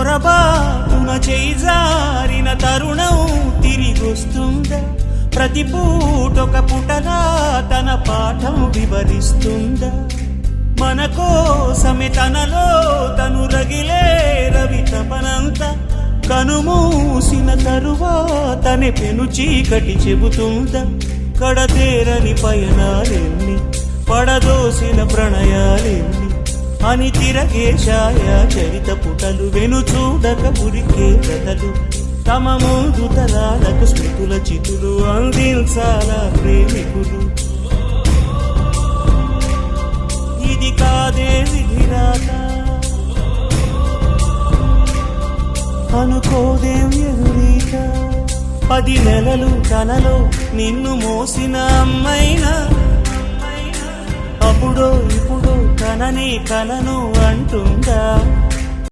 పొరబాటున చేజారిన తరుణం తిరిగొస్తుందా? ప్రతి పూటొక పుటలా తన పాఠం వివరిస్తుందా? మన కోసమే తనలో తను రగిలే రవి తపనంత కనుమూసిన తరువాతనే పెను చీకటి చెబుతుందా? కడతేరని పయనాలెన్ని, పడదోసిన ప్రణయాలెన్ని అని తిరగే ఛాయా చరిత పుటలు, వెను చూడక ఉరికే కథలు, తమ ముందు తరాలకు స్మృతుల చితులు అందించాలా ప్రేమికులు. ఇది కాదే విధిరాత, అనుకోదేం ఎదురీత. 10 నెలలు తనలో నిన్ను మోసిన అమ్మైనా, అప్పుడో ఇప్పుడో తనని కలను అంటుందా?